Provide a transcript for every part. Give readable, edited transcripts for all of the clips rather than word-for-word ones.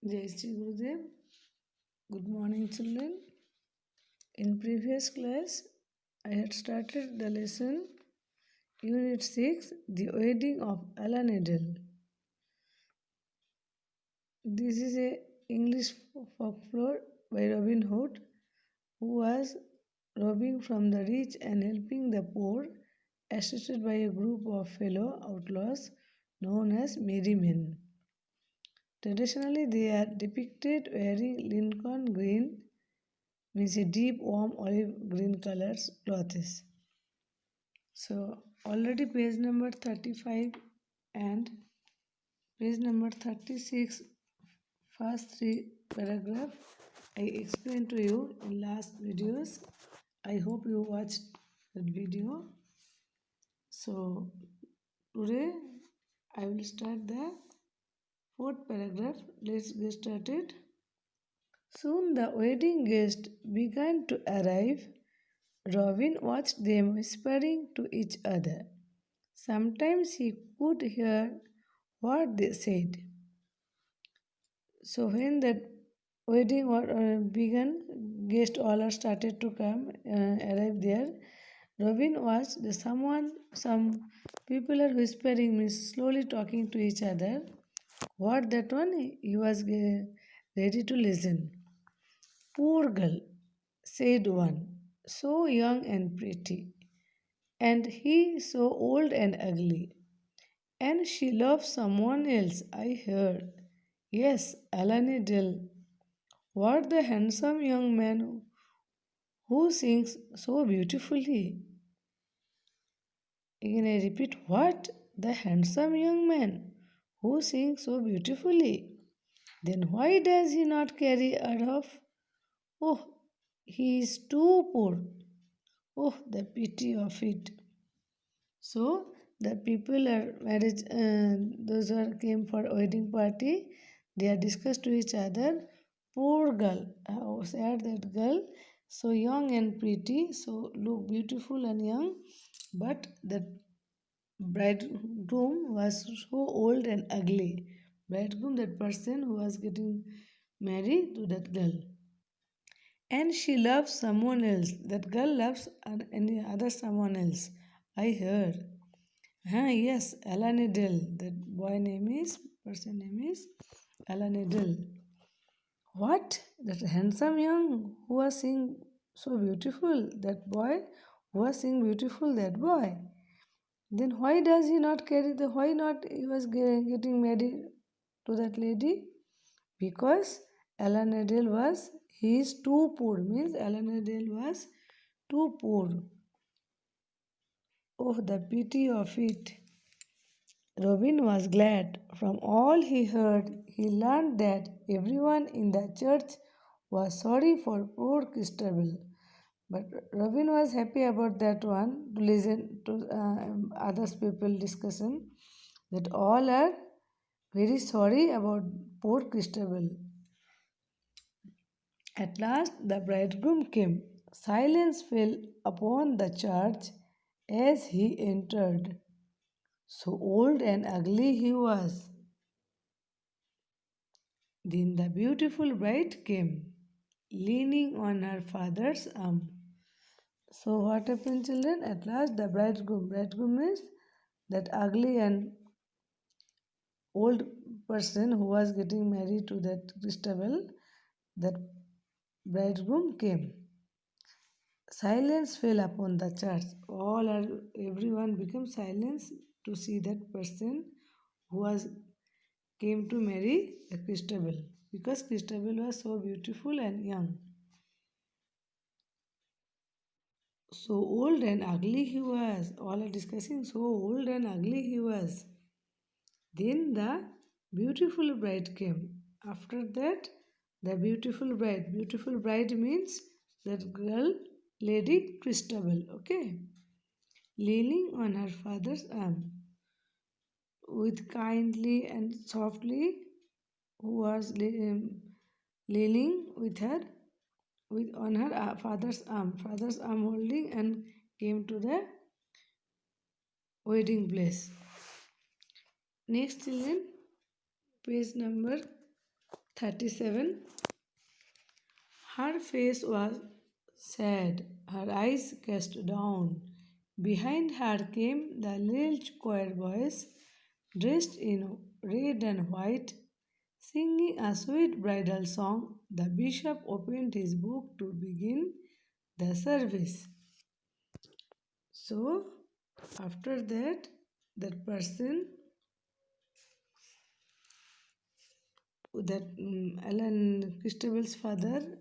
Jai Shri Gurudev. Good morning, children. In previous class, I had started the lesson Unit 6, The Wedding of Allan. This is a English folklore by Robin Hood, who was robbing from the rich and helping the poor, assisted by a group of fellow outlaws known as merry men. Traditionally, they are depicted wearing Lincoln green, means a deep warm olive green colors clothes. So already page number 35 and page number 36, first three paragraph I explained to you in last videos. I hope you watched that video. So today I will start the fourth paragraph. Let's get started. Soon the wedding guests began to arrive. Robin watched them whispering to each other. Sometimes he could hear what they said. So when that wedding began, guests all are started to come, arrive there. Robin watched some people are whispering, means slowly talking to each other. What that one? He was ready to listen. Poor girl, said one, so young and pretty, and he so old and ugly. And she loves someone else, I heard. Yes, Allan Dell. What the handsome young man who sings so beautifully. Again I repeat, what? The handsome young man who sings so beautifully. Then why does he not carry her off? Oh, he is too poor. Oh, the pity of it. So the people are marriage, those who are came for wedding party, they are discussed to each other. Poor girl, how sad that girl, so young and pretty, so look beautiful and young, but that bridegroom was so old and ugly. Bridegroom, that person who was getting married to that girl, and she loves someone else. That girl loves any other someone else. I heard. Yes, Allan Edel. That boy name is, person name is Allan Edel. What? That handsome young who was sing so beautiful, that boy who was sing beautiful, that boy. Then why does he not carry the, why not he was getting married to that lady? Because Allan Edel was, he is too poor, means Allan Edel was too poor. Oh, the pity of it. Robin was glad. From all he heard, he learned that everyone in the church was sorry for poor Christabel. But Robin was happy about that one, to listen to others people discussion, that all are very sorry about poor Christabel. At last the bridegroom came. Silence fell upon the church as he entered. So old and ugly he was. Then the beautiful bride came, leaning on her father's arm. So what happened, children? At last the bridegroom is that ugly and old person who was getting married to that Christabel, that bridegroom came. Silence fell upon the church. Everyone became silent to see that person who was came to marry Christabel, because Christabel was so beautiful and young. So old and ugly he was. All are discussing so old and ugly he was. Then the beautiful bride came. After that, the beautiful bride. Beautiful bride means that girl, Lady Christabel. Okay. Leaning on her father's arm. With kindly and softly, who was leaning with her with on her father's arm holding, and came to the wedding place. Next, children, page number 37. Her face was sad, her eyes cast down. Behind her came the little choir boys, dressed in red and white, singing a sweet bridal song. The bishop opened his book to begin the service. So, after that, that person, that Alan Christabel's father,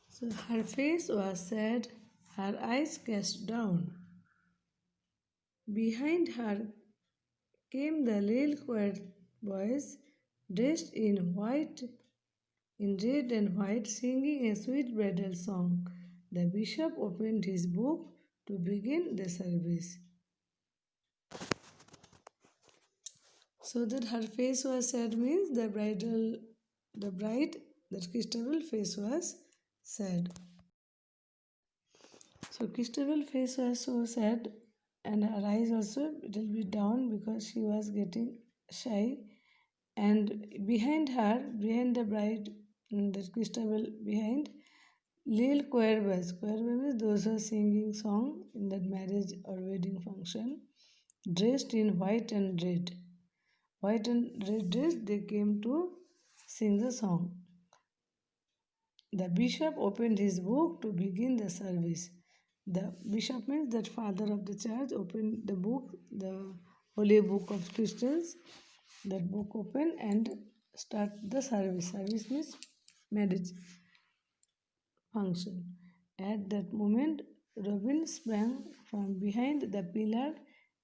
so her face was sad, her eyes cast down. Behind her came the little choir boys, dressed in red and white, singing a sweet bridal song. The bishop opened his book to begin the service. So that her face was sad means the bride, that Christabel face was sad. So Christabel face was so sad and her eyes also a little bit down because she was getting shy. And behind the bride, that Christabel behind, little choir boys means those who are singing song in that marriage or wedding function, dressed in white and red dress, they came to sing the song. The bishop opened his book to begin the service. The bishop means that father of the church opened the book, the holy book of Christians. That book open and start the service. Service means marriage function. At that moment, Robin sprang from behind the pillar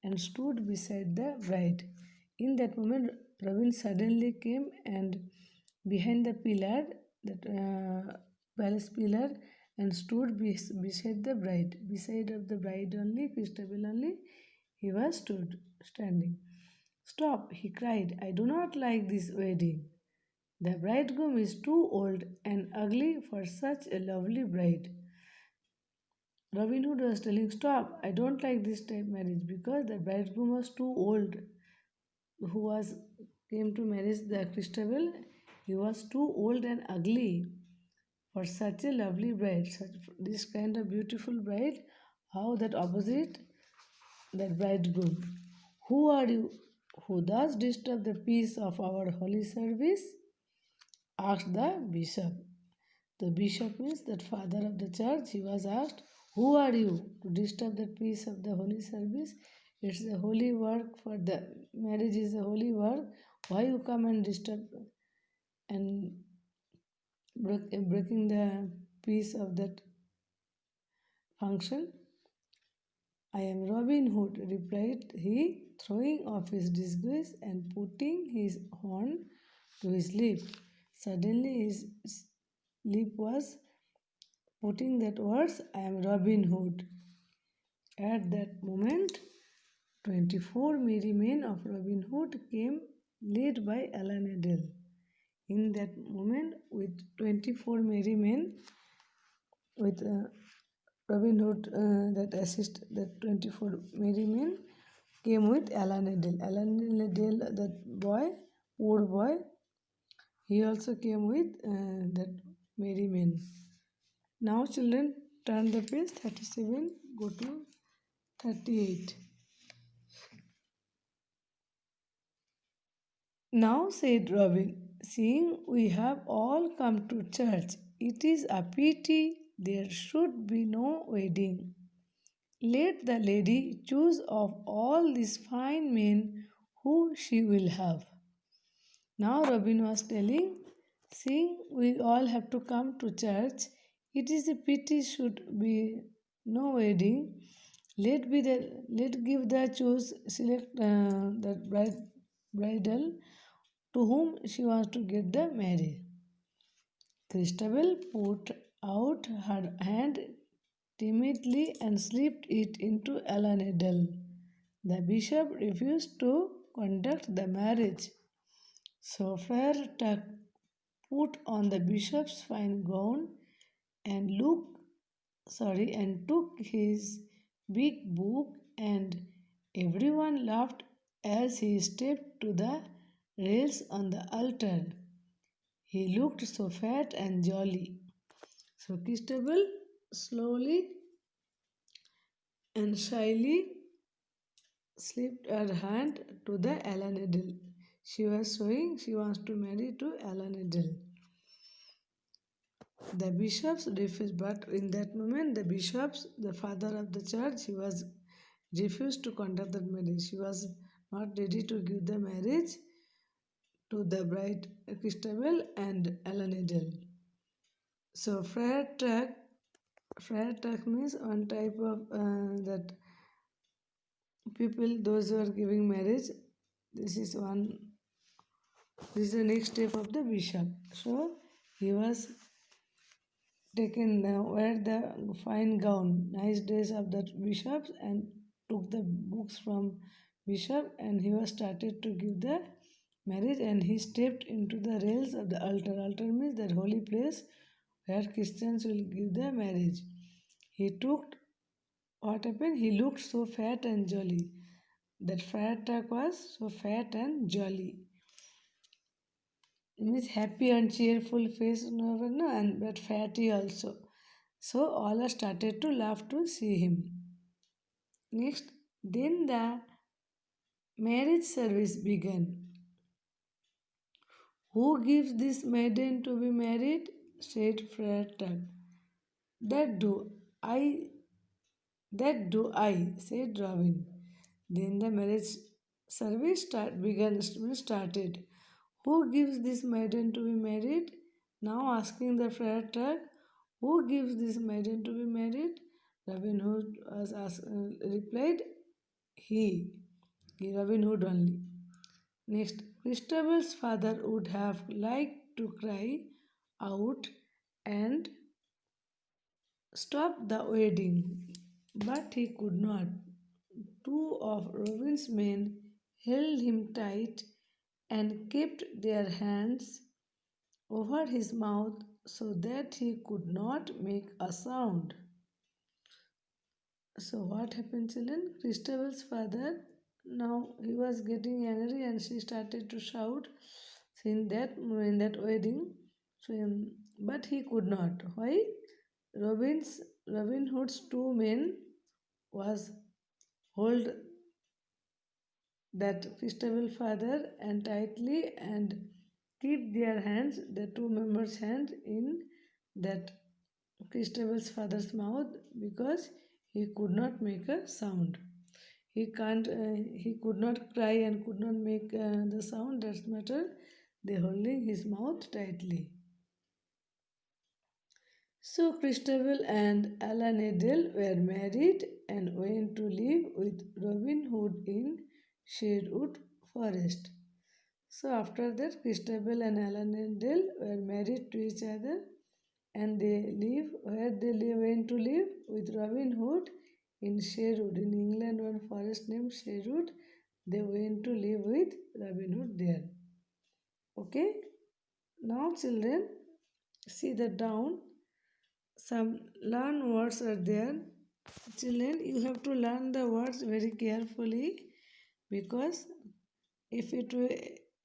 and stood beside the bride. In that moment, Robin suddenly came and behind the pillar, that palace pillar, and stood beside the bride. Beside of the bride only, Christabel only, he was standing. Stop, he cried. I do not like this wedding. The bridegroom is too old and ugly for such a lovely bride. Robin Hood was telling, stop, I don't like this type marriage because the bridegroom was too old. Who was came to marry the Christabel, he was too old and ugly for such a lovely bride, this kind of beautiful bride. How that opposite, that bridegroom. Who are you who thus disturb the peace of our holy service? Asked the bishop. The bishop means that father of the church. He was asked, who are you to disturb the peace of the holy service? It's a holy work for the marriage is a holy work. Why you come and disturb and breaking the peace of that function? I am Robin Hood, replied he, throwing off his disguise and putting his horn to his lip. Suddenly his lip was putting that words, I am Robin Hood. At that moment, 24 merry men of Robin Hood came, led by Allan. In that moment, with 24 merry men, with Robin Hood that assist that 24 merry men came with Allan. Allan, that boy, poor boy, he also came with that merry men. Now children, turn the page 37, go to 38. Now said Robin, seeing we have all come to church, it is a pity there should be no wedding. Let the lady choose of all these fine men who she will have. Now Robin was telling, seeing we all have to come to church, it is a pity should be no wedding. Let give the choose select the bridal to whom she wants to get the marriage. Christabel put out her hand timidly and slipped it into Allan. The bishop refused to conduct the marriage. So Friar Tuck put on the bishop's fine gown and and took his big book and everyone laughed as he stepped to the rails on the altar. He looked so fat and jolly. So Christabel slowly and shyly slipped her hand to the Allan. She was showing she wants to marry to Allan. The bishops refused, but in that moment, the bishops, the father of the church, he was refused to conduct that marriage. He was not ready to give the marriage to the bride Christabel and Allan. So Friar Tuck means one type of that people, those who are giving marriage. This is one. This is the next step of the bishop. So he was taken wear the fine gown, nice dress of the bishops, and took the books from bishop, and he was started to give the marriage, and he stepped into the rails of the altar. Altar means that holy place where Christians will give the marriage. He took what happened? He looked so fat and jolly. That Friar Tuck was so fat and jolly. Means happy and cheerful face, no, and but fatty also. So all are started to laugh to see him. Next, then the marriage service began. Who gives this maiden to be married? Said Friar Tuck. That do I, that do I, said Robin. Then the marriage service started. Who gives this maiden to be married? Now asking the Friar Tuck, who gives this maiden to be married? Robin Hood replied, he, Robin Hood only. Next, Christabel's father would have liked to cry out and stop the wedding, but he could not. Two of Robin's men held him tight and kept their hands over his mouth so that he could not make a sound. So what happened, children? Christabel's father, now he was getting angry and she started to shout in that wedding. So, but he could not. Why? Robin Hood's two men was hold that Christabel father and tightly and keep their hands, the two members' hand in that Christabel's father's mouth because he could not make a sound. He could not cry and could not make the sound. That's matter. They holding his mouth tightly. So Christabel and Allan were married and went to live with Robin Hood in Sherwood Forest. So after that, Christabel and Allan were married to each other, and they live where they went to live with Robin Hood in Sherwood. In England, one forest named Sherwood. They went to live with Robin Hood there. Okay. Now, children, see the down. Some learn words are there. Children, you have to learn the words very carefully because if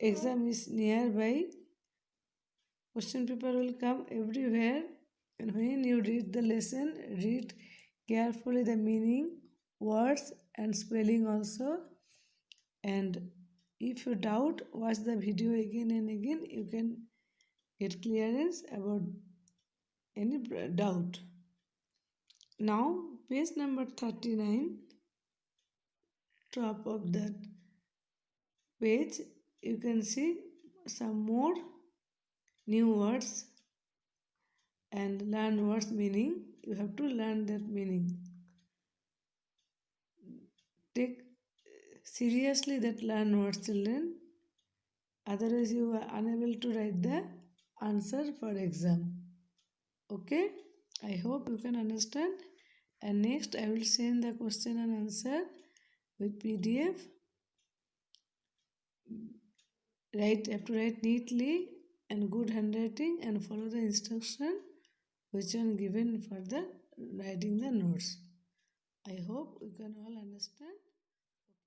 exam is nearby, question paper will come everywhere, and when you read the lesson, read carefully the meaning, words, and spelling also. And if you doubt, watch the video again and again. You can get clearance about any doubt. Now, page number 39, top of that page, you can see some more new words and learn words meaning. You have to learn that meaning. Take seriously that learn words, children. Otherwise, you are unable to write the answer for exam. Okay? I hope you can understand. And next, I will send the question and answer with PDF. Have to write neatly and good handwriting and follow the instruction which are given for the writing the notes. I hope you can all understand.